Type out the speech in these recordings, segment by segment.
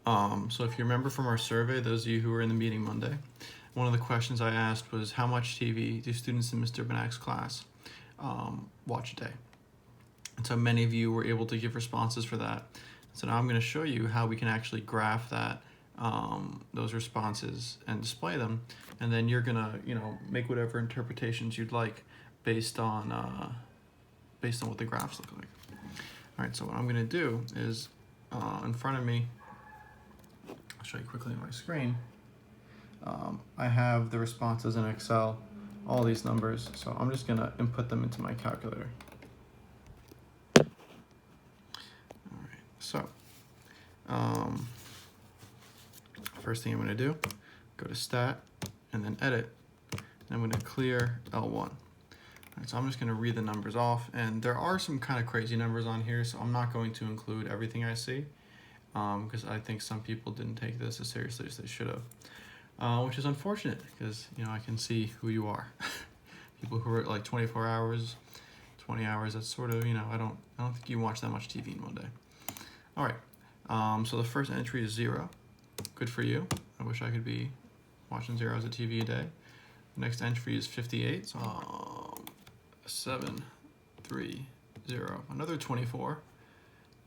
So if you remember from our survey, those of you who were in the meeting Monday, one of the questions I asked was how much TV do students in Mr. Benak's class watch a day? And so many of you were able to give responses for that. So now I'm going to show you how we can actually graph that, those responses and display them. And then you're going to, make whatever interpretations you'd like based on what the graphs look like. All right, so what I'm going to do is in front of me, I'll show you quickly on my screen. I have the responses in Excel, all these numbers. So I'm just going to input them into my calculator. All right, so first thing I'm going to do, go to Stat and then Edit. And I'm going to clear L1. All right, so I'm just going to read the numbers off, and there are some kind of crazy numbers on here, so I'm not going to include everything I see because I think some people didn't take this as seriously as they should have, which is unfortunate because I can see who you are. People who are like 24 hours, 20 hours. That's sort of I don't think you watch that much TV in one day. All right, so the first entry is 0. Good for you. I wish I could be watching 0 hours of TV a day. The next entry is 58. So 7, 3, 0. Another 24.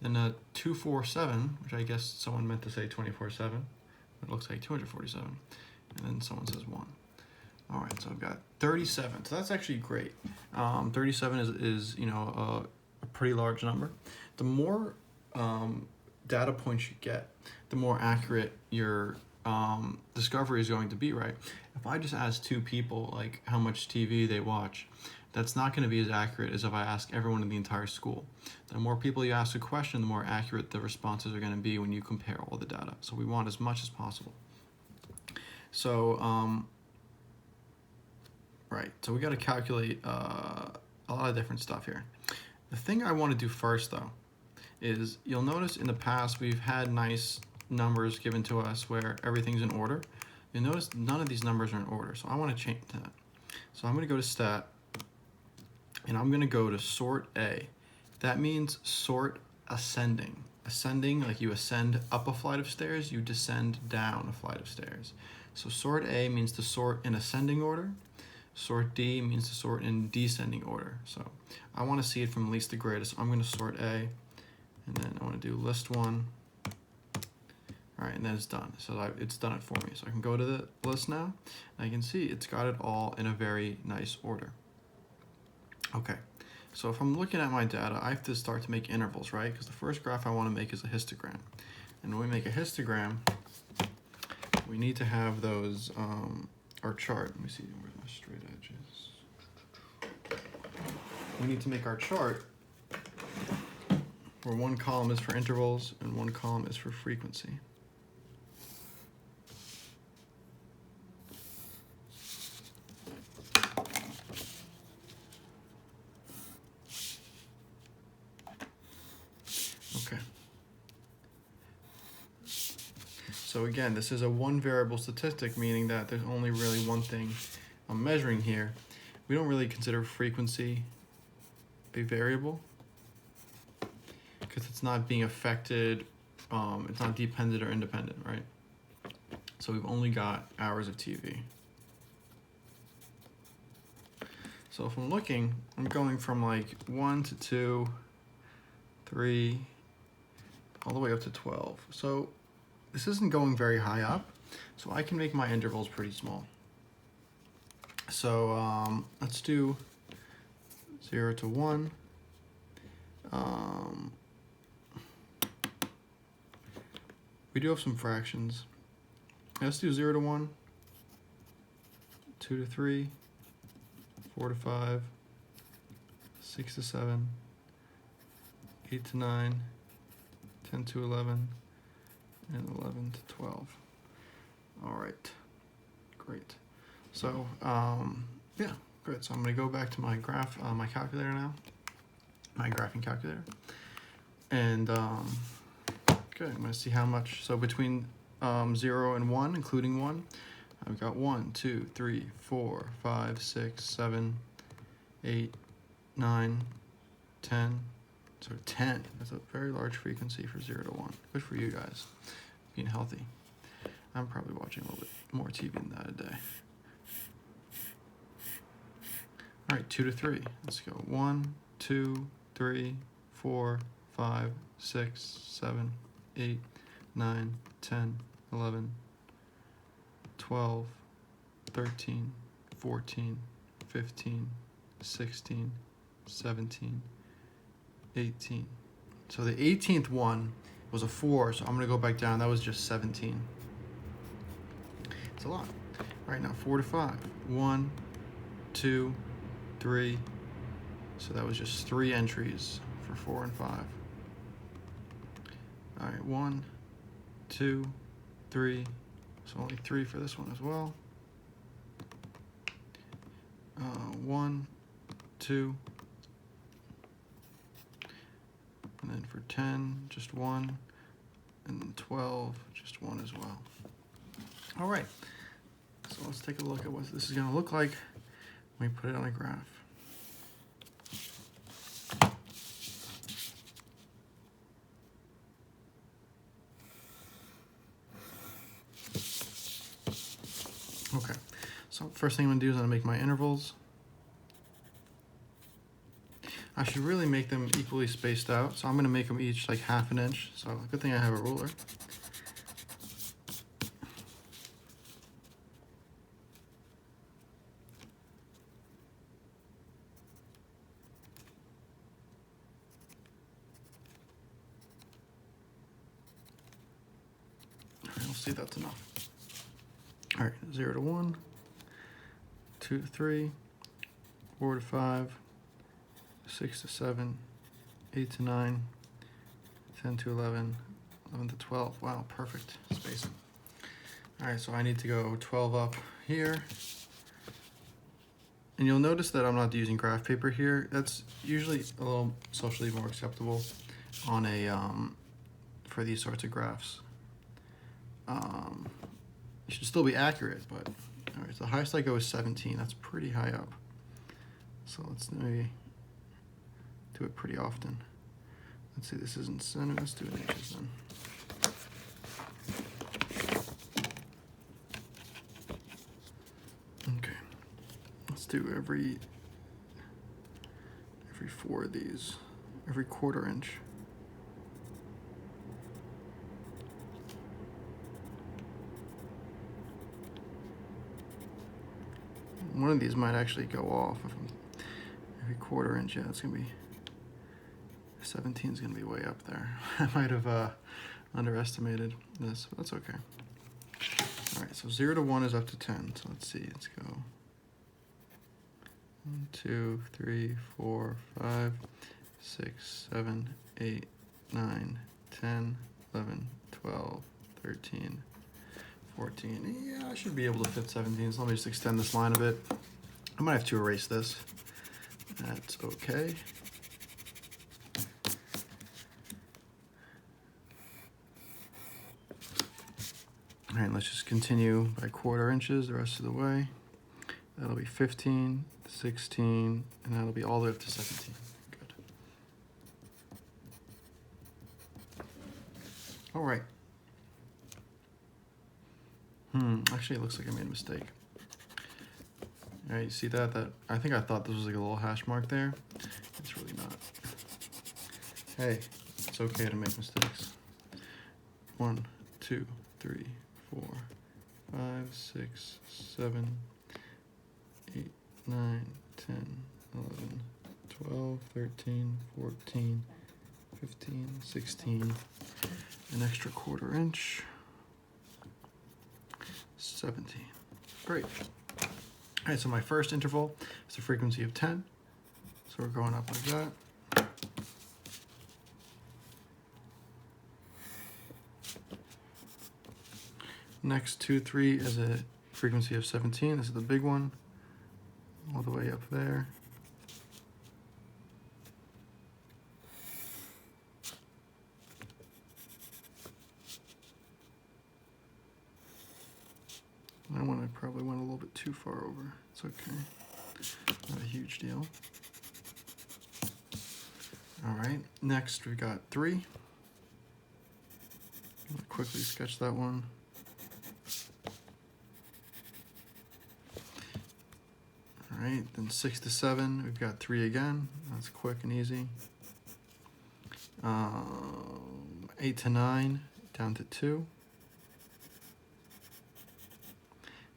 Then a 247, which I guess someone meant to say 24/7. It looks like 247. And then someone says 1. All right, so I've got 37. So that's actually great. 37 is a pretty large number. The more data points you get, the more accurate your discovery is going to be, right? If I just ask 2 people like how much TV they watch, that's not going to be as accurate as if I ask everyone in the entire school. The more people you ask a question, the more accurate the responses are going to be when you compare all the data. So we want as much as possible. So, right, so we got to calculate a lot of different stuff here. The thing I want to do first, though, is you'll notice in the past we've had nice numbers given to us where everything's in order. You'll notice none of these numbers are in order, so I want to change that. So I'm going to go to Stat, and I'm going to go to Sort A. That means sort ascending. Ascending, like you ascend up a flight of stairs, you descend down a flight of stairs. So Sort A means to sort in ascending order. Sort D means to sort in descending order. So I want to see it from least to greatest. So I'm going to sort A, and then I want to do list 1. All right, and then it's done. So it's done it for me. So I can go to the list now, and I can see it's got it all in a very nice order. Okay, so if I'm looking at my data, I have to start to make intervals, right? Because the first graph I want to make is a histogram. And when we make a histogram, we need to have those, our chart. Let me see, where's my straight edges? We need to make our chart where one column is for intervals and one column is for frequency. Okay. So again, this is a one variable statistic, meaning that there's only really one thing I'm measuring here. We don't really consider frequency a variable because it's not being affected, it's not dependent or independent, right? So we've only got hours of TV. So if I'm looking, I'm going from like 1 to 2, 3, all the way up to 12. So this isn't going very high up, so I can make my intervals pretty small. So let's do 0 to 1. We do have some fractions. Let's do 0 to 1, 2 to 3, 4 to 5, 6 to 7, 8 to 9, 10 to 11, and 11 to 12. All right, great. So, yeah, great. So I'm going to go back to my graph, my calculator now, my graphing calculator. And good, I'm going to see how much. So between 0 and 1, including 1, I've got 1, 2, 3, 4, 5, 6, 7, 8, 9, 10. So 10. That's a very large frequency for 0 to 1. Good for you guys. being healthy. I'm probably watching a little bit more TV than that a day. All right, 2 to 3. Let's go. 1, 2, 3, 4, 5, 6, 7, 8, 9, 10, 11, 12, 13, 14, 15, 16, 17, 18. So the 18th one was a 4, so I'm going to go back down. That was just 17. It's a lot. All right, now 4 to 5. 1, 2, 3. So that was just 3 entries for 4 and 5. All right, 1, 2, 3. So only 3 for this one as well. 1, 2. And then for 10, just 1. And then 12, just 1 as well. All right. So let's take a look at what this is going to look like when we put it on a graph. Okay, so first thing I'm going to do is I'm going to make my intervals. I should really make them equally spaced out, so I'm going to make them each like ½ an inch. So good thing I have a ruler. We'll see that's enough. All right, 0 to 1, 2 to 3, 4 to 5, 6 to 7, 8 to 9, 10 to 11, 11 to 12. Wow, perfect spacing. All right, so I need to go 12 up here. And you'll notice that I'm not using graph paper here. That's usually a little socially more acceptable on a for these sorts of graphs. It should still be accurate, but all right, so the highest I go is 17. That's pretty high up. So let's maybe do it pretty often. Let's see, this isn't centimeters. Let's do it in inches then. Okay, let's do every 4 of these, every 1/4 inch. One of these might actually go off if I'm every 1/4 inch. Yeah, it's gonna be 17 is gonna be way up there. I might have underestimated this, but that's okay. All right, so 0 to 1 is up to 10. So let's see, let's go 1, 2, 3, 4, 5, 6, 7, 8, 9, 10, 11, 12, 13, 14. Yeah, I should be able to fit 17. So let me just extend this line a bit. I might have to erase this. That's okay. All right, let's just continue by 1/4 inches the rest of the way. That'll be 15, 16, and that'll be all the way up to 17. Good. All right. Actually, it looks like I made a mistake. All right, you see that? I think I thought this was like a little hash mark there. It's really not. Hey, it's okay to make mistakes. 1, 2, 3, 4, 5, 6, 7, 8, 9, 10, 11, 12, 13, 14, 15, 16, an extra 1/4 inch. 17. Great. All right, so my first interval is a frequency of 10. So we're going up like that. Next 2, 3 is a frequency of 17. This is the big one, all the way up there. I probably went a little bit too far over. It's okay. Not a huge deal. All right, next we got 3. quickly sketch that one. All right, then 6 to 7, we've got 3 again. That's quick and easy. 8 to 9, down to 2.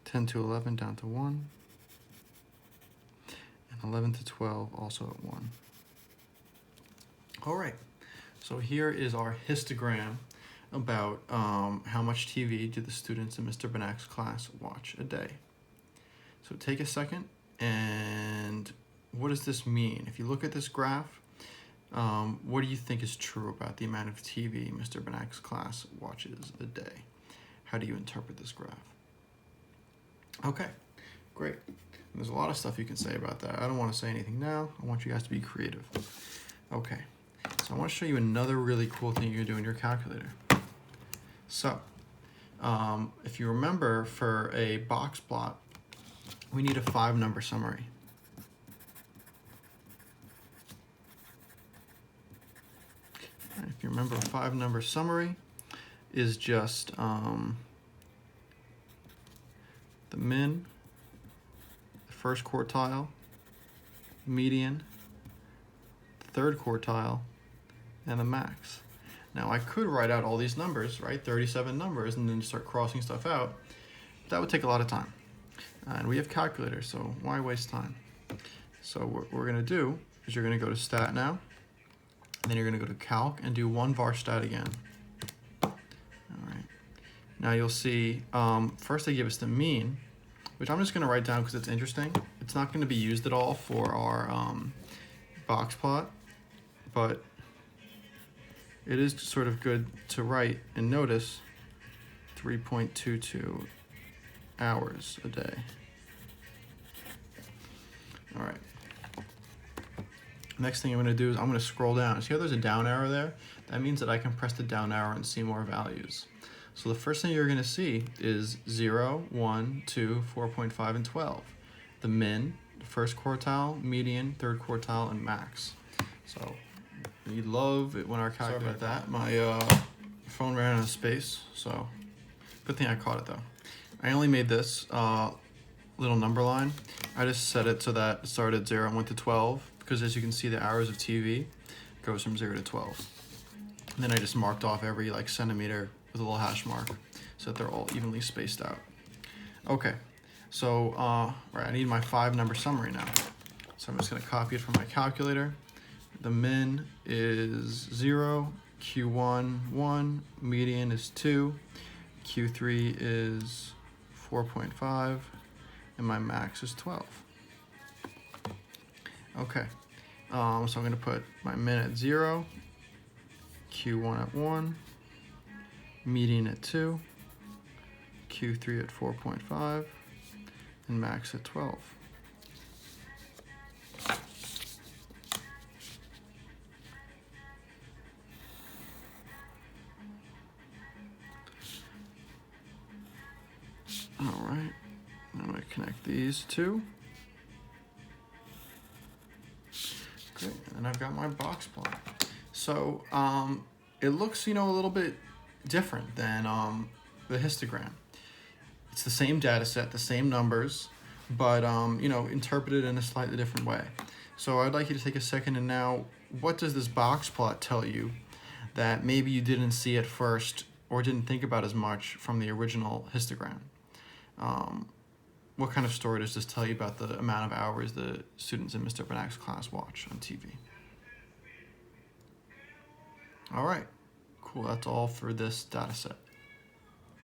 10 to 11, down to 1. And 11 to 12, also at 1. All right, so here is our histogram about how much TV do the students in Mr. Benak's class watch a day. So take a second, and what does this mean? If you look at this graph, what do you think is true about the amount of TV Mr. Benak's class watches a day? How do you interpret this graph? Okay, great. And there's a lot of stuff you can say about that. I don't want to say anything now. I want you guys to be creative. Okay, so I want to show you another really cool thing you can do in your calculator. So, if you remember, for a box plot, we need a 5-number summary. If you remember, a 5-number summary is just the min, the first quartile, median, the third quartile, and the max. Now I could write out all these numbers, right? 37 numbers, and then start crossing stuff out. That would take a lot of time. And we have calculators, so why waste time? So what we're gonna do is you're gonna go to stat now, and then you're gonna go to calc and do 1 var stat again. All right. Now you'll see, first they give us the mean, which I'm just gonna write down because it's interesting. It's not gonna be used at all for our box plot, but it is sort of good to write and notice 3.22 hours a day. All right. Next thing I'm gonna do is I'm gonna scroll down. See how there's a down arrow there? That means that I can press the down arrow and see more values. So the first thing you're gonna see is 0, 1, 2, 4.5, and 12. The min, first quartile, median, third quartile, and max. So we love it when our calculator. Sorry about that. My phone ran out of space, so good thing I caught it though. I only made this little number line. I just set it so that it started at 0 and went to 12, because as you can see, the hours of TV goes from 0 to 12. And then I just marked off every centimeter with a little hash mark so that they're all evenly spaced out. Okay, so right, I need my 5-number summary now. So I'm just gonna copy it from my calculator. The min is 0, Q1, 1, median is 2, Q3 is 4.5, and my max is 12. Okay, so I'm gonna put my min at 0, Q1 at 1, median at 2, Q3 at 4.5, and max at 12. All right, I'm gonna connect these two. Great, and then I've got my box plot. So it looks, a little bit different than the histogram. It's the same data set, the same numbers, but interpreted in a slightly different way. So I'd like you to take a second and now, what does this box plot tell you that maybe you didn't see at first or didn't think about as much from the original histogram? What kind of story does this tell you about the amount of hours the students in Mr. Benak's class watch on TV? All right, cool, that's all for this data set.